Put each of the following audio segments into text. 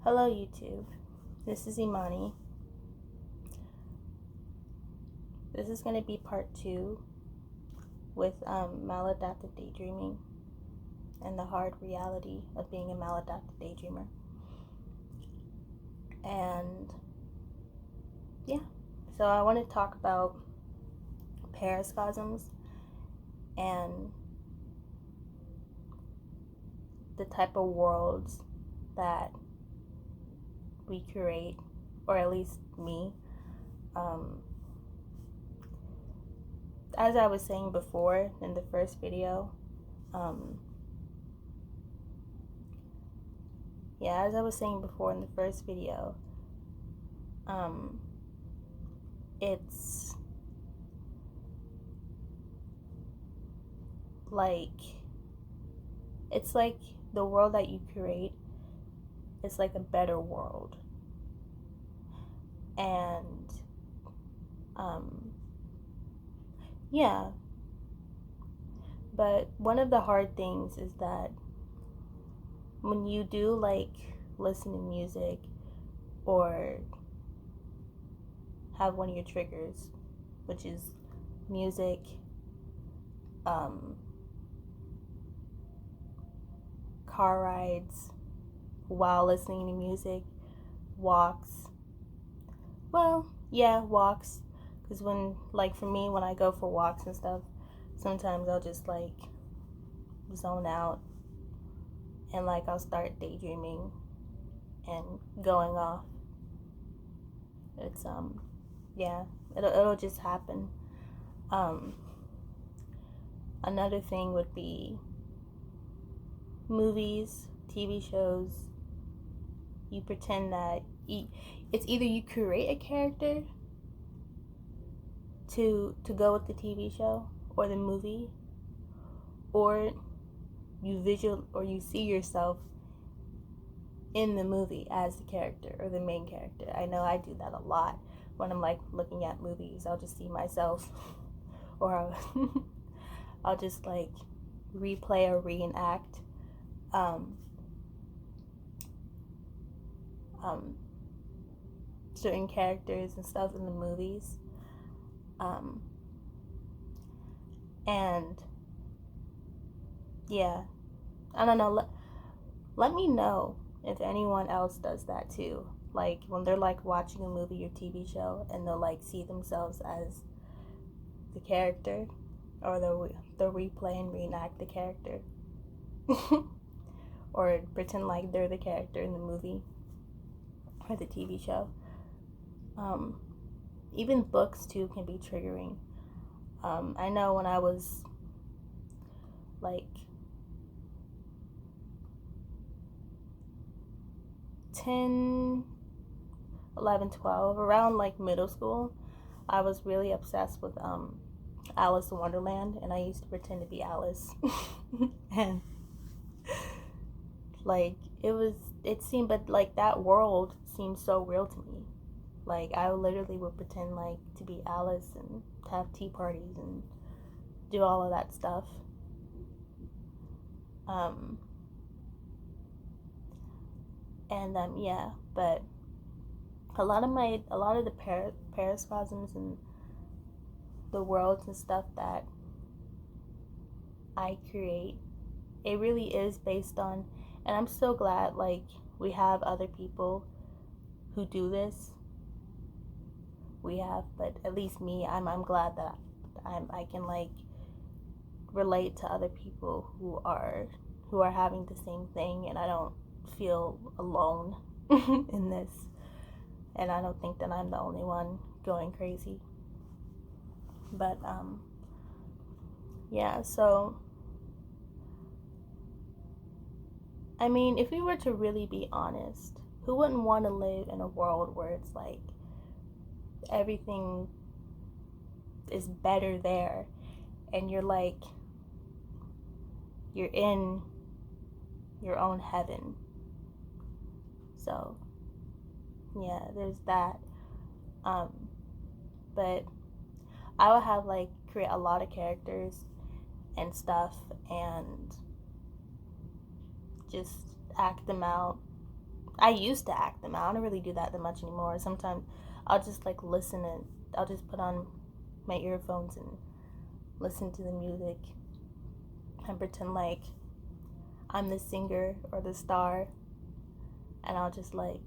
Hello YouTube, this is Imani. This is going to be part 2 with maladaptive daydreaming and the hard reality of being a maladaptive daydreamer. And yeah, so I want to talk about paraspasms and the type of worlds that we create, or at least me. As I was saying before in the first video, it's like the world that you create is like a better world. And yeah, but one of the hard things is that when you do like listen to music or have one of your triggers, which is music, car rides while listening to music, walks, walks, because for me, when I go for walks and stuff, sometimes I'll just like zone out and like I'll start daydreaming and going off. It's it'll just happen. Another thing would be movies, TV shows. You pretend that it's either you create a character to go with the TV show or the movie, or you see yourself in the movie as the character or the main character. I know I do that a lot when I'm like looking at movies. I'll just see myself or I'll just like replay or reenact certain characters and stuff in the movies. And yeah, I don't know. Let me know if anyone else does that too. Like when they're like watching a movie or TV show and they'll like see themselves as the character, or they'll replay and reenact the character, or pretend like they're the character in the movie or the TV show. Even books too can be triggering. I know when I was like 10, 11, 12, around like middle school, I was really obsessed with Alice in Wonderland, and I used to pretend to be Alice. And like that world seemed so real to me. Like I literally would pretend like to be Alice and have tea parties and do all of that stuff. But a lot of the paraspasms and the worlds and stuff that I create, it really is based on, and I'm so glad like we have other people who do this. But at least me, I'm glad that I can like relate to other people who are having the same thing, and I don't feel alone in this, and I don't think that I'm the only one going crazy. But so I mean, if we were to really be honest, who wouldn't want to live in a world where it's like everything is better there, and you're in your own heaven? So yeah, there's that. But I would have like create a lot of characters and stuff and just act them out I used to act them out. I don't really do that much anymore. Sometimes I'll just like listen, and I'll just put on my earphones and listen to the music and pretend like I'm the singer or the star, and I'll just like,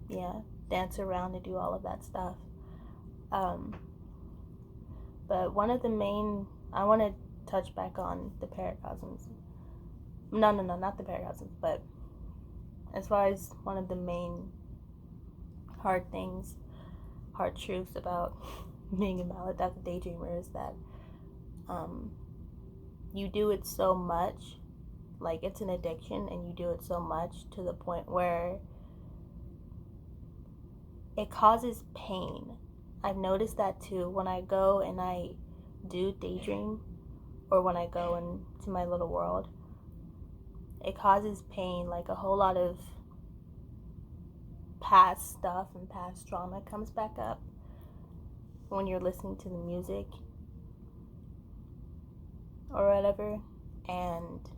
yeah, dance around and do all of that stuff. But one of the main, I want to touch back on the paracosms. No, not the paracosms, but as far as one of the main hard truths about being a maladaptive daydreamer is that you do it so much, like it's an addiction, and you do it so much to the point where it causes pain. I've noticed that too when I go and I do daydream, or when I go into my little world. It causes pain, like a whole lot of past stuff and past trauma comes back up when you're listening to the music or whatever. And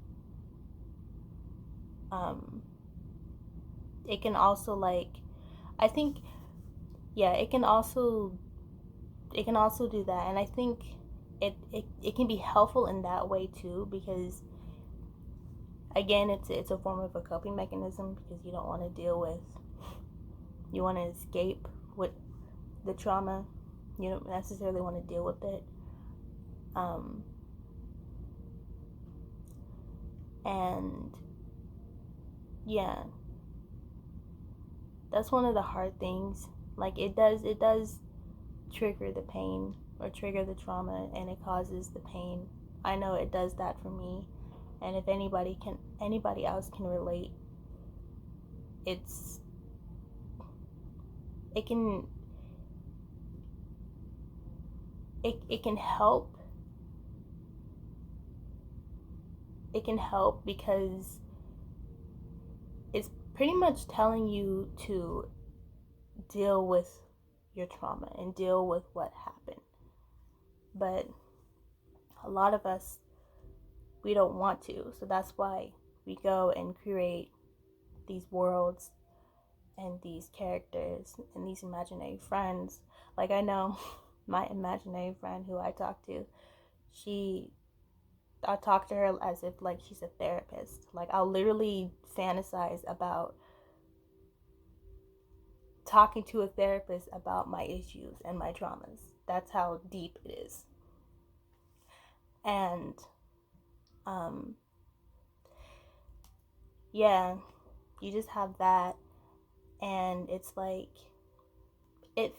it can also, like, I think, yeah, it can also do that. And I think it can be helpful in that way too, because again, it's a form of a coping mechanism, because you don't want to deal with, you want to escape with the trauma. You don't necessarily want to deal with it. And yeah, that's one of the hard things. Like it does trigger the pain or trigger the trauma, and it causes the pain. I know it does that for me, and if anybody else can relate, it can help. It can help because it's pretty much telling you to deal with your trauma and deal with what happened. But a lot of us, we don't want to. So that's why we go and create these worlds and these characters and these imaginary friends. Like, I know my imaginary friend who I talk to, I talk to her as if like she's a therapist. Like, I'll literally fantasize about talking to a therapist about my issues and my traumas. That's how deep it is. And yeah, you just have that, and it's like, it's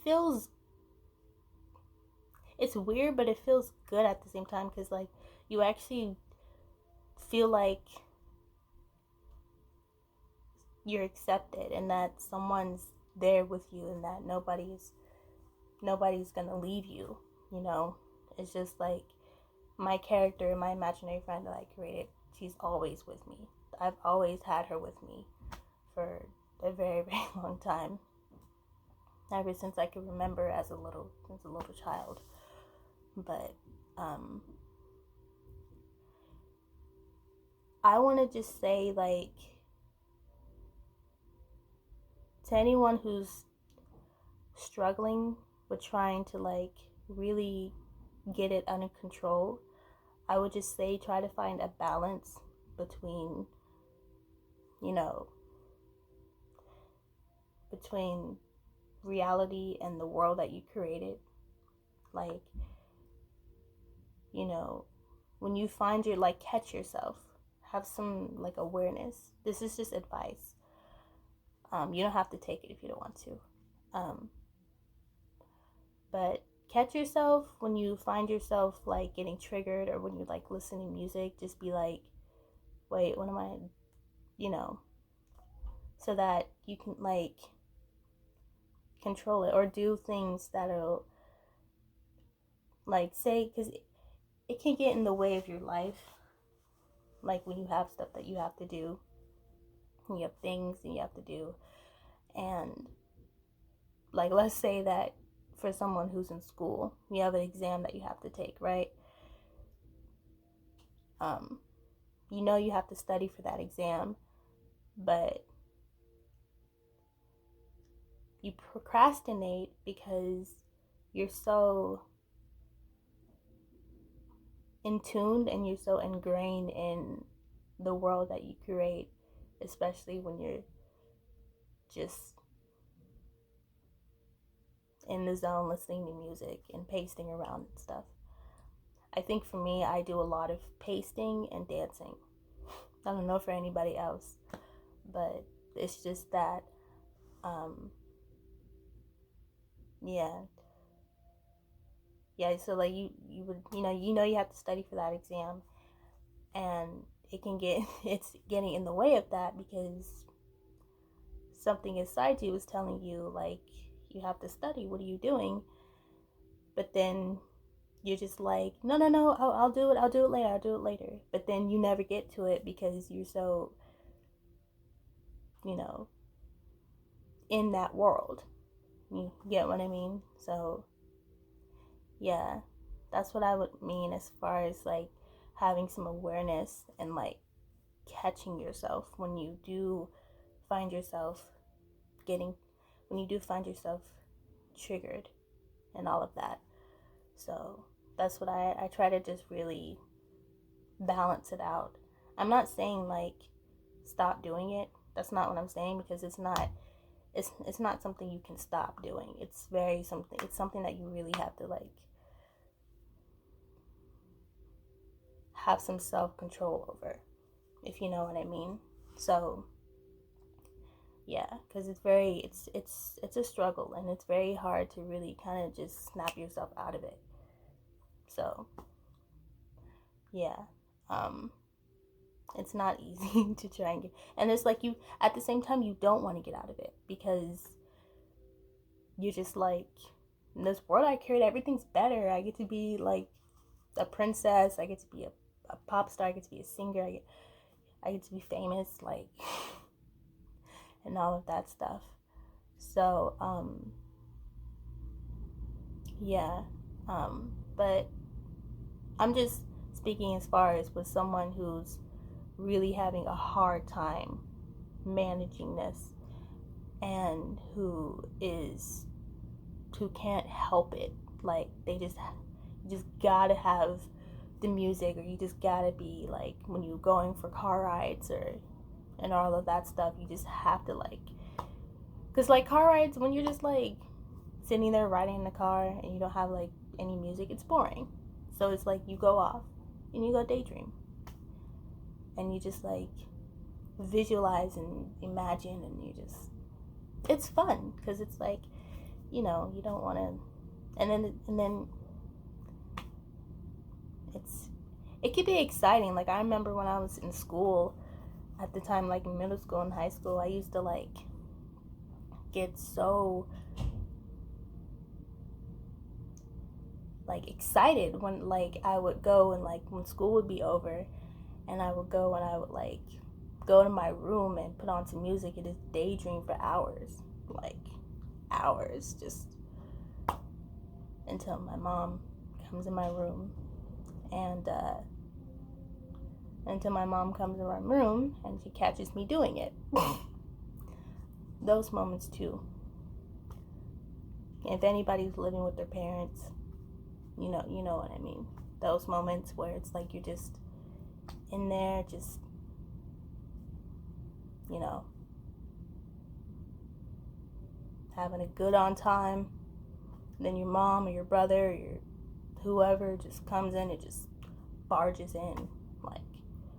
weird, but it feels good at the same time, because like you actually feel like you're accepted and that someone's there with you, and that nobody's gonna leave you, you know. It's just like my character, my imaginary friend that I created, she's always with me. I've always had her with me for a very, very long time, ever since I could remember as a little child. But I want to just say, like, to anyone who's struggling with trying to like really get it under control, I would just say try to find a balance between, you know, between reality and the world that you created. Like, you know, when you find your, like, catch yourself, have some like awareness. This is just advice. You don't have to take it if you don't want to. But catch yourself when you find yourself like getting triggered, or when you like listen to music. Just be like, wait, what am I, you know, so that you can like control it, or do things that'll like say, because it can get in the way of your life. Like when you have stuff that you have to do, and you have things that you have to do, and like let's say that for someone who's in school, you have an exam that you have to take, right? You know you have to study for that exam, but you procrastinate because you're so in tuned and you're so ingrained in the world that you create, especially when you're just in the zone listening to music and pasting around and stuff. I think for me, I do a lot of pasting and dancing. I don't know for anybody else, but it's just that, yeah. Yeah, so like you would, you have to study for that exam, and it's getting in the way of that because something inside you is telling you, like, you have to study. What are you doing? But then you're just like, no, no, no, I'll do it. I'll do it later. I'll do it later. But then you never get to it because you're so, you know, in that world. You get what I mean? So, yeah, that's what I would mean as far as like having some awareness and like catching yourself when you do find yourself getting, when you do find yourself triggered and all of that. So that's what I try to just really balance it out. I'm not saying like stop doing it. That's not what I'm saying, because it's not something you can stop doing. It's something that you really have to like have some self-control over, if you know what I mean. So yeah, because it's a struggle, and it's very hard to really kind of just snap yourself out of it. So yeah, it's not easy to try and it's like you, at the same time, you don't want to get out of it because you're just like, in this world I create, everything's better. I get to be like a princess. I get to be a pop star. I get to be a singer. I get to be famous, like, and all of that stuff. So yeah, but I'm just speaking as far as with someone who's really having a hard time managing this, and who can't help it. Like, they just gotta have the music, or you just gotta be like, when you're going for car rides and all of that stuff, you just have to like, because like car rides, when you're just like sitting there riding in the car and you don't have like any music, it's boring. So it's like you go off and you go daydream, and you just like visualize and imagine, and it's fun because it's like, you don't want to, and then it could be exciting. Like, I remember when I was in school at the time, like in middle school and high school, I used to like get so like excited when like I would go, and like when school would be over, and I would go and I would like go to my room and put on some music and just daydream for hours, like hours, just until my mom comes in my room, and until my mom comes in my room and she catches me doing it. Those moments too. If anybody's living with their parents, you know what I mean. Those moments where it's like you're just in there, just, having a good on time. And then your mom or your brother or your whoever just comes in and just barges in, like,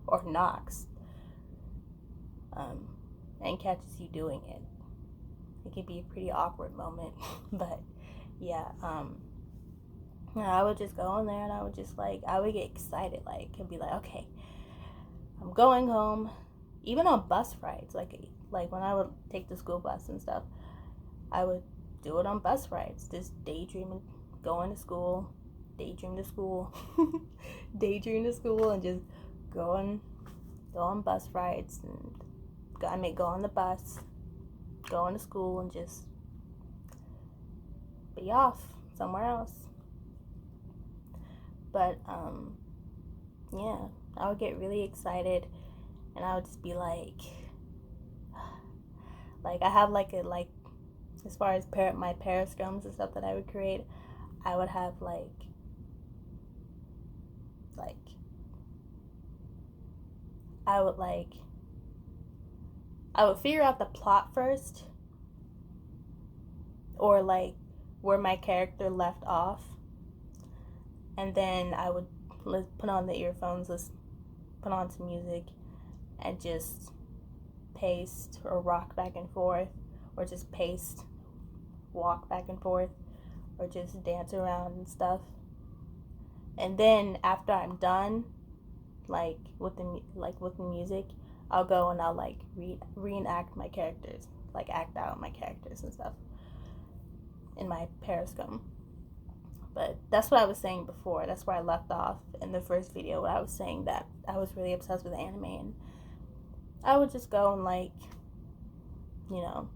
or knocks, and catches you doing it. It can be a pretty awkward moment, but yeah, I would just go in there and I would just like, I would get excited, like, and be like, okay, I'm going home. Even on bus rides, like when I would take the school bus and stuff, I would do it on bus rides, just daydreaming, going to school, daydream to school, daydream to school, and just go on bus rides, and go on the bus, going to school, and just be off somewhere else. But yeah, I would get really excited, and I would just be like I have like as far as my periscomes and stuff that I would create, I would have like I would figure out the plot first, or like where my character left off, and then I would put on the earphones, put on some music, and just paste or rock back and forth, or just paste, walk back and forth, or just dance around and stuff. And then after I'm done, like with the music, I'll go and I'll like reenact my characters, like act out my characters and stuff in my periscope. But that's what I was saying before. That's where I left off in the first video, where I was saying that I was really obsessed with anime, and I would just go and like, you know,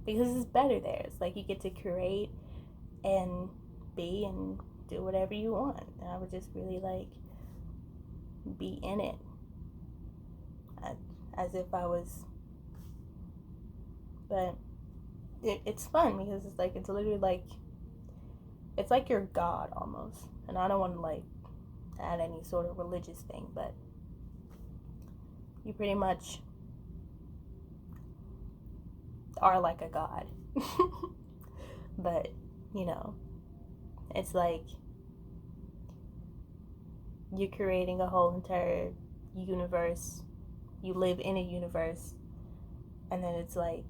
because it's better there. It's like you get to create and be and do whatever you want. And I would just really like be in it as if I was. But it's fun because it's literally like, it's like your god almost. And I don't want to like add any sort of religious thing, but you pretty much are like a god. But you know, it's like you're creating a whole entire universe. You live in a universe, and then it's like,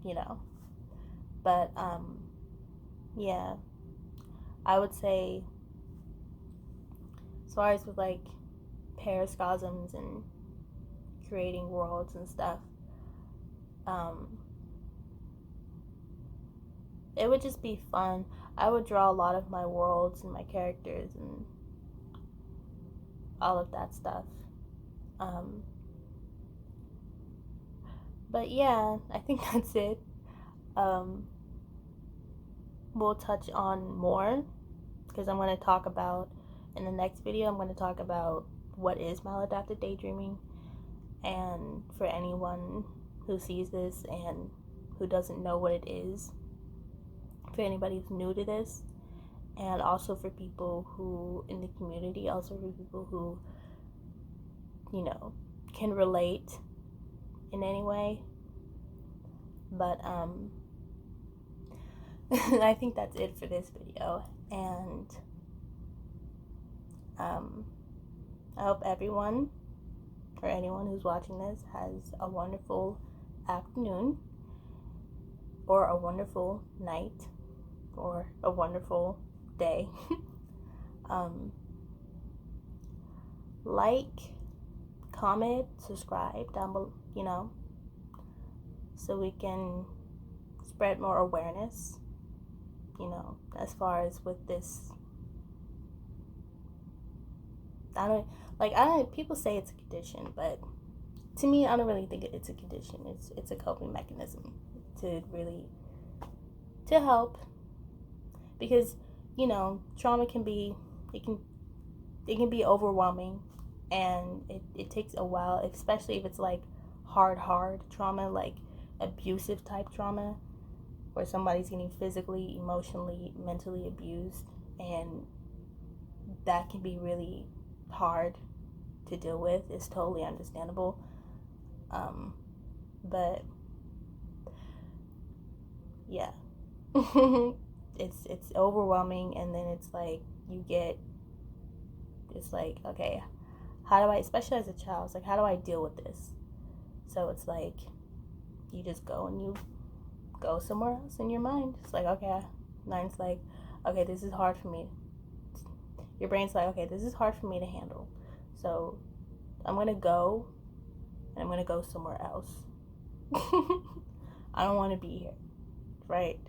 you know. But yeah, I would say, as far as with like periscosms and creating worlds and stuff, it would just be fun. I would draw a lot of my worlds and my characters and all of that stuff. But yeah, I think that's it. We'll touch on more, because I'm going to talk about, in the next video, I'm going to talk about what is maladaptive daydreaming. And for anyone who sees this and who doesn't know what it is, for anybody who's new to this, and also for people who in the community, also for people who, you know, can relate in any way. But I think that's it for this video, and I hope everyone, or anyone who's watching this, has a wonderful afternoon, or a wonderful night, or a wonderful day. Like, comment, subscribe down below, you know, so we can spread more awareness, you know, as far as with this. People say it's a condition, but to me, I don't really think it's a condition. It's a coping mechanism to help, because, you know, trauma can be overwhelming, and it takes a while, especially if it's like hard trauma, like abusive type trauma, where somebody's getting physically, emotionally, mentally abused, and that can be really hard to deal with. It's totally understandable. But yeah. it's overwhelming, and then it's like it's like, okay, how do I, especially as a child, it's like, how do I deal with this? So it's like, you just go and you go somewhere else in your mind. It's like, okay, mine's like, okay, this is hard for me. Your brain's like, okay, this is hard for me to handle, so I'm gonna go, and I'm gonna go somewhere else. I don't want to be here, right?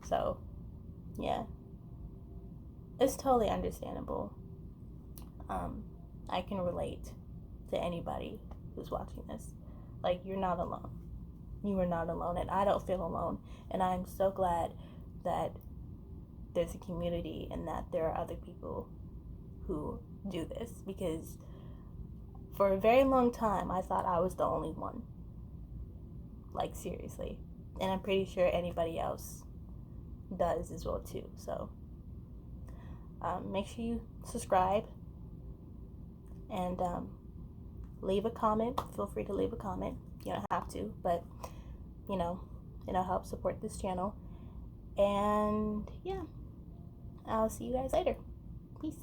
So yeah, it's totally understandable. I can relate to anybody who's watching this. Like, you're not alone. You are not alone, and I don't feel alone. And I'm so glad that there's a community and that there are other people who do this, because for a very long time I thought I was the only one. Like, seriously. And I'm pretty sure anybody else does as well too. So make sure you subscribe and leave a comment. Feel free to leave a comment. You don't have to, but it'll help support this channel. And yeah, I'll see you guys later. Peace.